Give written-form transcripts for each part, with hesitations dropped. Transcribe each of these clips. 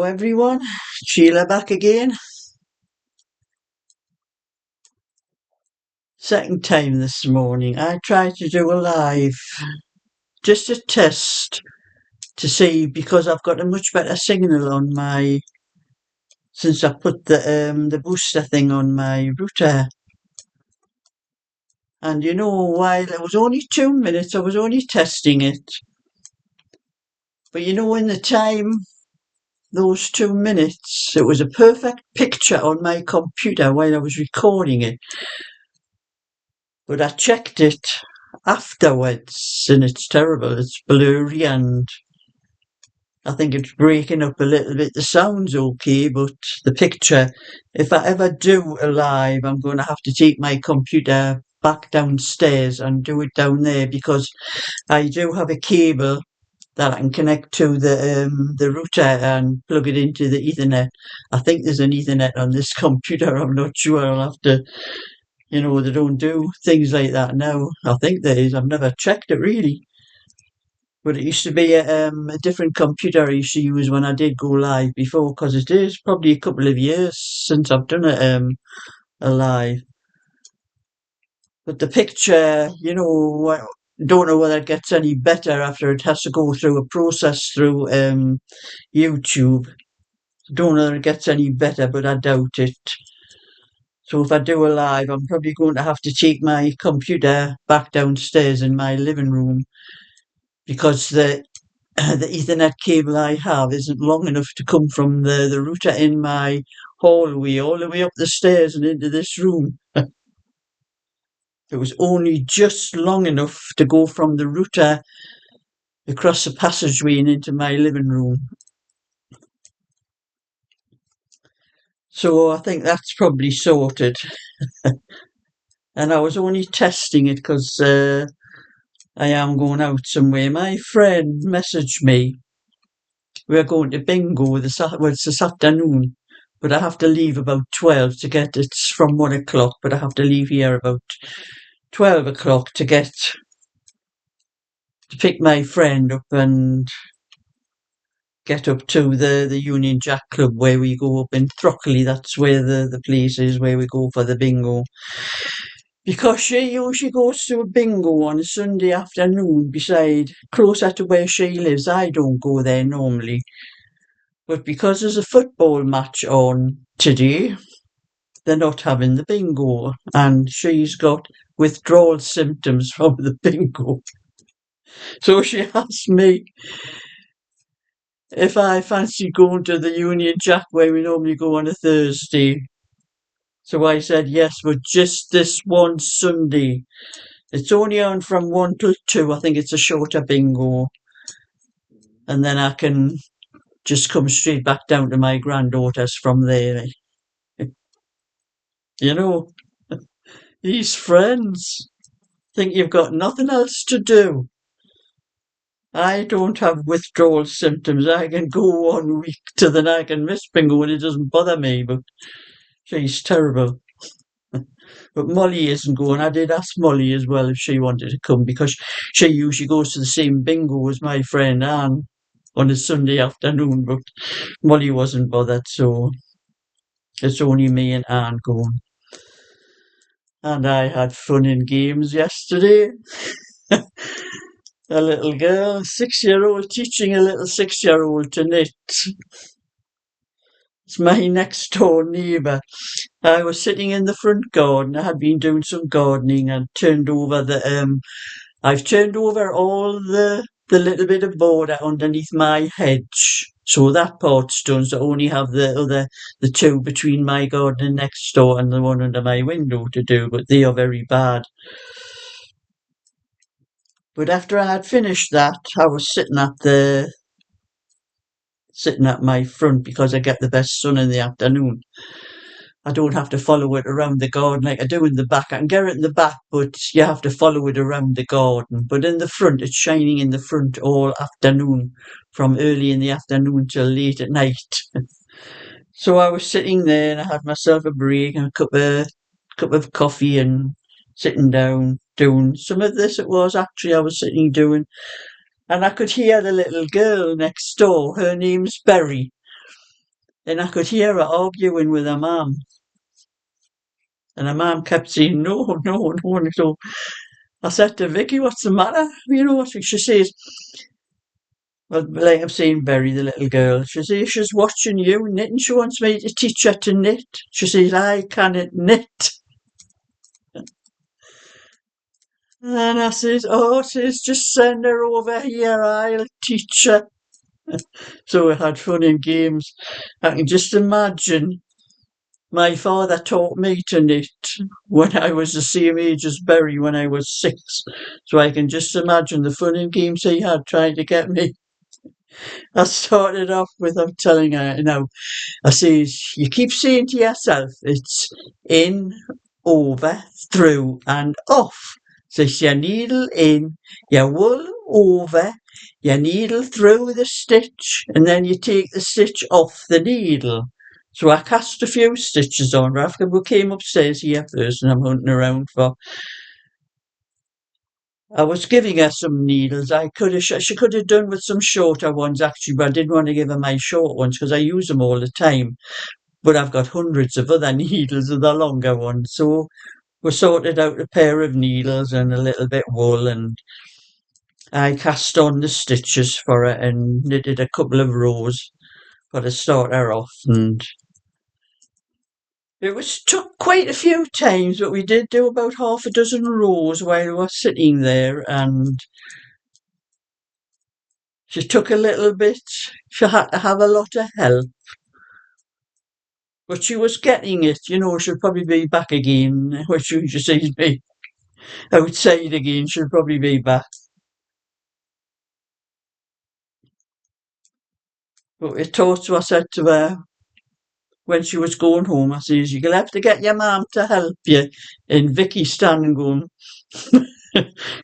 Hello everyone, Sheila back again. Second time this morning. I tried to do a live, just a test to see, because I've got a much better signal on my, since I put the booster thing on my router. And you know, while it was only 2 minutes, I was only testing it. But you know, in the time, those 2 minutes, it was a perfect picture on my computer while I was recording it. But I checked it afterwards and it's terrible. It's blurry and I think it's breaking up a little bit. The sound's okay, but the picture, if I ever do a live, I'm going to have to take my computer back downstairs and do it down there, because I do have a cable that I can connect to the router and plug it into the Ethernet. I think there's an Ethernet on this computer. I'm not sure. I'll have to, they don't do things like that now. I think there is. I've never checked it really. But it used to be a different computer I used to use when I did go live before, because it is probably a couple of years since I've done a live. But the picture, don't know whether it gets any better after it has to go through a process through YouTube. Don't know whether it gets any better, but I doubt it. So if I do a live, I'm probably going to have to take my computer back downstairs in my living room, because the Ethernet cable I have isn't long enough to come from the router in my hallway all the way up the stairs and into this room. It was only just long enough to go from the router across the passageway and into my living room. So I think that's probably sorted. And I was only testing it because I am going out somewhere. My friend messaged me. We're going to bingo it's this afternoon, but I have to leave about 12 to get, it's from 1 o'clock, but I have to leave here about 12 o'clock to pick my friend up and get up to the Union Jack Club, where we go up in Throckley. That's where the place is where we go for the bingo. Because she usually goes to a bingo on a Sunday afternoon closer to where she lives. I don't go there normally. But because there's a football match on today, they're not having the bingo. And she's got withdrawal symptoms from the bingo. So she asked me if I fancy going to the Union Jack, where we normally go on a Thursday. So I said yes, but just this one Sunday. It's only on from 1 till 2. I think it's a shorter bingo. And then I can just come straight back down to my granddaughter's from there. You know, these friends think you've got nothing else to do. I don't have withdrawal symptoms. I can go 1 week to the I can miss bingo and it doesn't bother me, but she's terrible. But Molly isn't going. I did ask Molly as well if she wanted to come, because she usually goes to the same bingo as my friend Anne on a Sunday afternoon, but Molly wasn't bothered, so it's only me and Anne going. And I had fun in games yesterday. A little girl, 6-year-old, teaching a little 6-year-old to knit. It's my next door neighbour. I was sitting in the front garden. I had been doing some gardening and turned over I've turned over all the little bit of border underneath my hedge. So that part's done. So I only have the 2 between my garden and next door and the one under my window to do, but they are very bad. But after I had finished that, I was sitting at my front, because I get the best sun in the afternoon. I don't have to follow it around the garden like I do in the back. I can get it in the back, but you have to follow it around the garden. But in the front, it's shining in the front all afternoon, from early in the afternoon till late at night. So I was sitting there and I had myself a break and a cup of coffee and sitting down doing some of this. It was actually I was sitting doing, and I could hear the little girl next door. Her name's Berry. and I could hear her arguing with her mum. And her mum kept saying, no, no, no. And so I said to Vicky, what's the matter? You know, she says, well, like I'm saying, Berry, the little girl, she says, she's watching you knit and she wants me to teach her to knit. She says, I cannot knit. And I says, oh, says, just send her over here, I'll teach her. So we had fun and games. I can just imagine my father taught me to knit when I was the same age as Berry when I was 6. So I can just imagine the fun and games he had trying to get me. I started off with I'm telling her, I says, you keep saying to yourself, it's in, over, through, and off. Says your needle in, your wool over, your needle through the stitch, and then you take the stitch off the needle. So I cast a few stitches on her after we came upstairs here first, and I'm hunting around for. I was giving her some needles. She could have done with some shorter ones actually, but I didn't want to give her my short ones because I use them all the time. But I've got hundreds of other needles of the longer ones. So we sorted out a pair of needles and a little bit wool, and I cast on the stitches for her and knitted a couple of rows for to start her off. And it was took quite a few times, but we did do about half a dozen rows while we were sitting there, and she took a little bit. She had to have a lot of help. But she was getting it, she'll probably be back again when she sees me outside again. She'll probably be back. But it taught to, I said to her when she was going home, I says, you'll have to get your mum to help you. And Vicky standing going,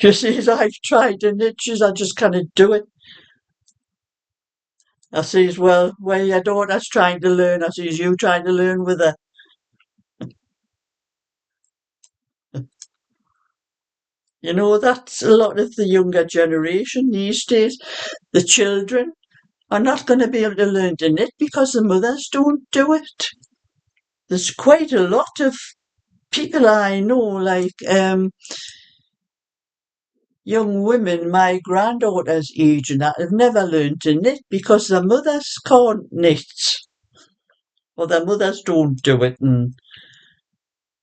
she says, I've tried and I just can't do it. I says, well, your daughter's trying to learn. I says, you trying to learn with her. That's a lot of the younger generation these days. The children are not going to be able to learn to knit because the mothers don't do it. There's quite a lot of people I know, like young women, my granddaughter's age and that, have never learned to knit because their mothers can't knit or their mothers don't do it, and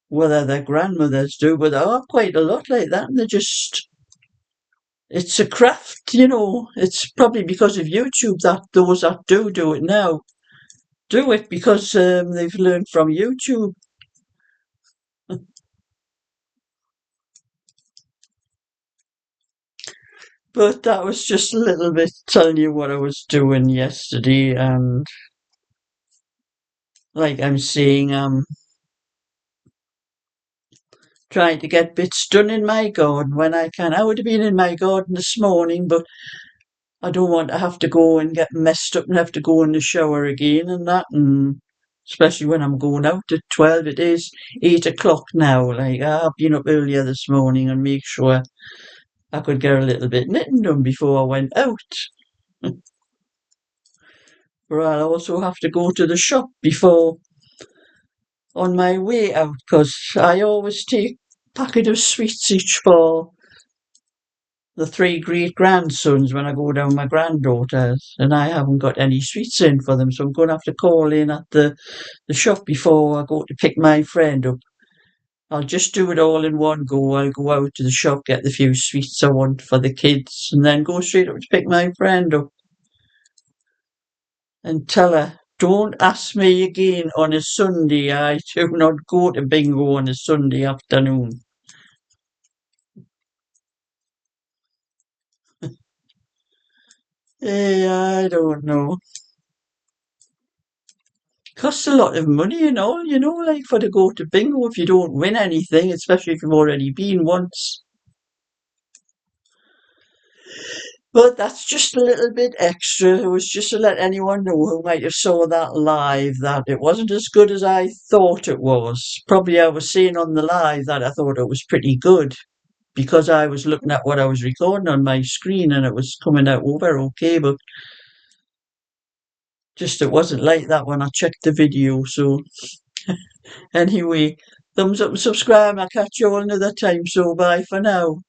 whether their grandmothers do, but there are quite a lot like that, and it's a craft. It's probably because of YouTube that those that do it now do it because they've learned from YouTube. But that was just a little bit telling you what I was doing yesterday, and like I'm saying, trying to get bits done in my garden when I can. I would have been in my garden this morning, but I don't want to have to go and get messed up and have to go in the shower again and that, and especially when I'm going out at 12. It is 8 o'clock now. Like I've been up earlier this morning and make sure I could get a little bit knitting done before I went out. But I'll also have to go to the shop before on my way out because I always take a packet of sweets each for the 3 great grandsons when I go down my granddaughter's, and I haven't got any sweets in for them, so I'm going to have to call in at the shop before I go to pick my friend up. I'll just do it all in one go. I'll go out to the shop, get the few sweets I want for the kids, and then go straight up to pick my friend up and tell her, don't ask me again on a Sunday. I do not go to bingo on a Sunday afternoon. I don't know. Costs a lot of money and all, like for to go to bingo if you don't win anything, especially if you've already been once. But that's just a little bit extra. It was just to let anyone know who might have saw that live that it wasn't as good as I thought it was. Probably I was saying on the live that I thought it was pretty good because I was looking at what I was recording on my screen and it was coming out over okay, but Just it wasn't like that when I checked the video. So anyway, thumbs up and subscribe. I'll catch you all another time. So bye for now.